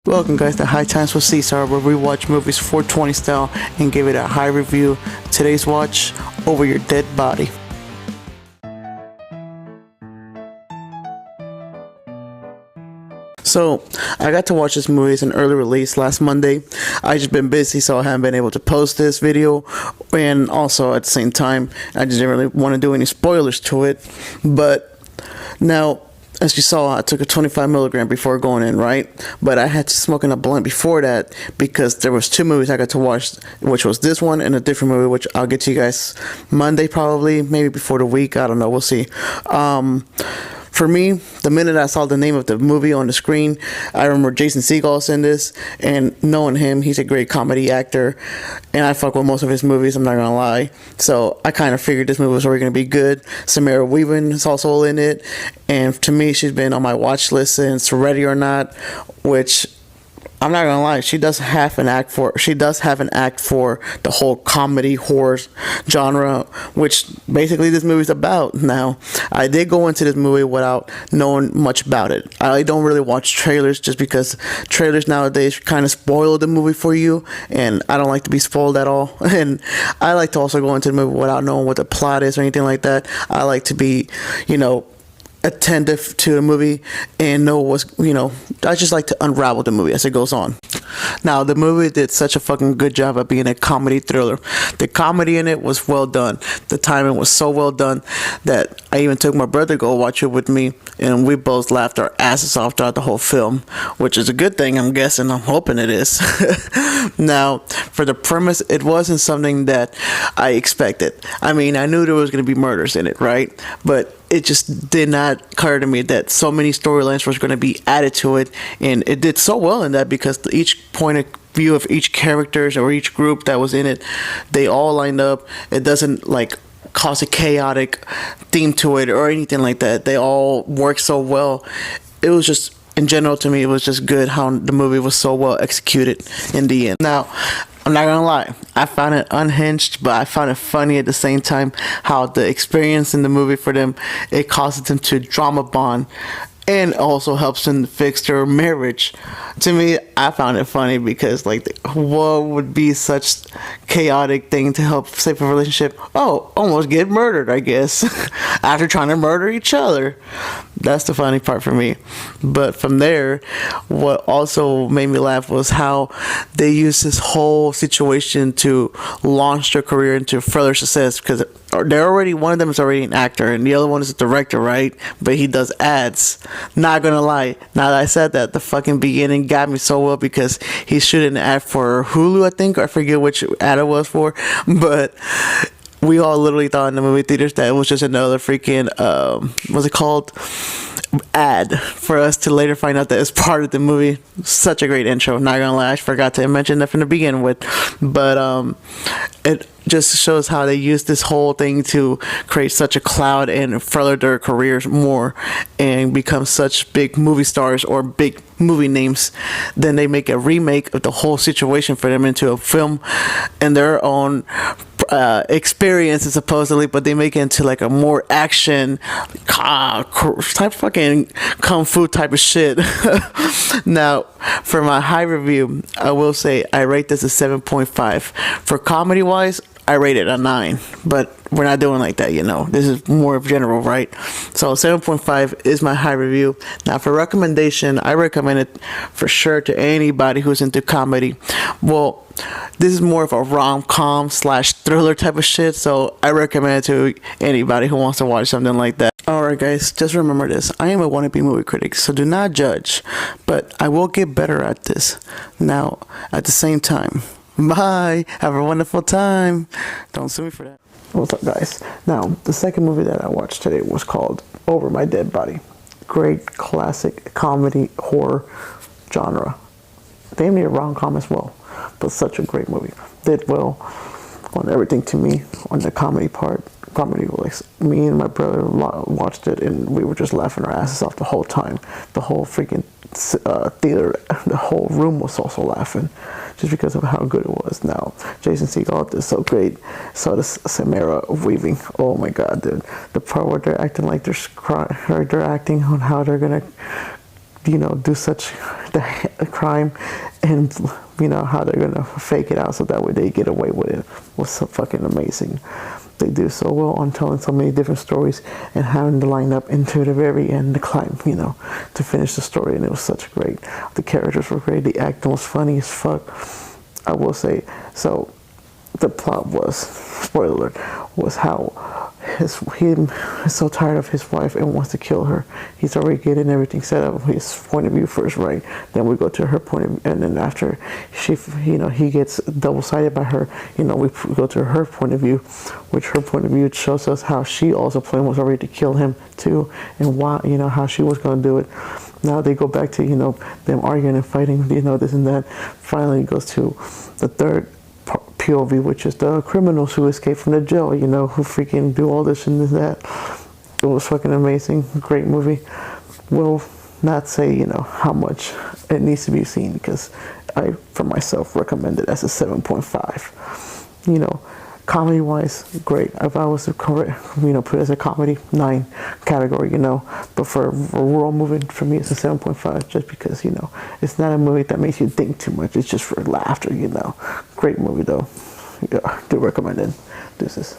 Welcome guys to High Times with C-ZAR, where we watch movies 420 style and give it a high review. Today's watch, Over Your Dead Body. So, I got to watch this movie. It's an early release last Monday. I just been busy, so I haven't been able to post this video. And also, at the same time, I just didn't really want to do any spoilers to it. But now, as you saw, I took a 25 milligram before going in, right? But I had to smoke in a blunt before that because there was two movies I got to watch, which was this one and a different movie, which I'll get to you guys Monday probably, maybe before the week. I don't know. We'll see. For me, the minute I saw the name of the movie on the screen, I remember Jason Segel's in this, and knowing him, he's a great comedy actor, and I fuck with most of his movies, I'm not gonna lie. So I kind of figured this movie was already gonna be good. Samara Weaving is also in it, and to me, she's been on my watch list since Ready or Not, which I'm not gonna lie, she does have an act for the whole comedy horror genre, which basically this movie's about. Now, I did go into this movie without knowing much about it. I don't really watch trailers just because trailers nowadays kind of spoil the movie for you, and I don't like to be spoiled at all. And I like to also go into the movie without knowing what the plot is or anything like that. I like to be, attentive to the movie and know I just like to unravel the movie as it goes on. Now, the movie did such a fucking good job of being a comedy thriller. The comedy in it was well done. The timing was so well done that I even took my brother to go watch it with me, and we both laughed our asses off throughout the whole film, which is a good thing, I'm guessing. I'm hoping it is. Now, for the premise, it wasn't something that I expected. I mean, I knew there was going to be murders in it, right? But it just did not occur to me that so many storylines was going to be added to it, and it did so well in that because each point of view of each characters or each group that was in it, they all lined up. It doesn't cause a chaotic theme to it or anything like that. They all work so well. It was just, in general, to me, it was just good how the movie was so well executed in the end. Now, I'm not gonna lie, I found it unhinged, but I found it funny at the same time how the experience in the movie for them, it causes them to drama bond and also helps them fix their marriage. To me, I found it funny because what would be such chaotic thing to help save a relationship? Oh, almost get murdered, I guess, after trying to murder each other. That's the funny part for me. But from there, what also made me laugh was how they used this whole situation to launch their career into further success, because one of them is already an actor and the other one is a director, right? But he does ads. Not gonna lie, now that I said that, the fucking beginning got me so well because he's shooting an ad for Hulu, I think. I forget which ad it was for, but we all literally thought in the movie theaters that it was just another freaking what's it called, ad, for us to later find out that it's part of the movie. Such a great intro, not gonna lie. I forgot to mention that from the beginning with, but it just shows how they use this whole thing to create such a cloud and further their careers more and become such big movie stars or big movie names. Then they make a remake of the whole situation for them into a film in their own experiences supposedly, but they make it into a more action type fucking kung fu type of shit. Now, for my high review, I will say I rate this a 7.5. For comedy wise, I rate it a 9, but we're not doing like that, This is more of general, right? So 7.5 is my high review. Now, for recommendation, I recommend it for sure to anybody who's into comedy. Well, this is more of a rom-com / thriller type of shit, so I recommend it to anybody who wants to watch something like that. Alright guys, just remember this. I am a wannabe movie critic, so do not judge, but I will get better at this. Now, at the same time, bye. Have a wonderful time. Don't sue me for that. What's up, guys? Now, the second movie that I watched today was called Over My Dead Body. Great classic comedy horror genre. They made a rom-com as well, but such a great movie. Did well on everything to me. On the comedy part, me and my brother watched it and we were just laughing our asses off the whole time. The whole freaking theater, the whole room was also laughing just because of how good it was. Now, Jason Segel did so great. So does Samara Weaving. Oh my god, dude. The part where they're acting like they're acting on how they're gonna do such a crime, and how they're gonna fake it out so that way they get away with it was so fucking amazing. They do so well on telling so many different stories and having to line up into the very end to climb, to finish the story. And it was such great. The characters were great. The acting was funny as fuck, I will say. So the plot was, spoiler alert, was how him is so tired of his wife and wants to kill her. He's already getting everything set up, his point of view first, right? Then we go to her point of view, and then after he gets double-sided by her, we go to her point of view, which her point of view shows us how she also planned was already to kill him too, and why, how she was going to do it. Now they go back to, them arguing and fighting, this and that. Finally it goes to the third POV, which is the criminals who escape from the jail, who freaking do all this and that. It was fucking amazing. Great movie. Will not say, how much it needs to be seen, because I, for myself, recommend it as a 7.5. Comedy wise, great. If I was to put it as a comedy, 9 category, but for a world movie, for me, it's a 7.5, just because, it's not a movie that makes you think too much. It's just for laughter, Great movie though. Yeah, do recommend it. This is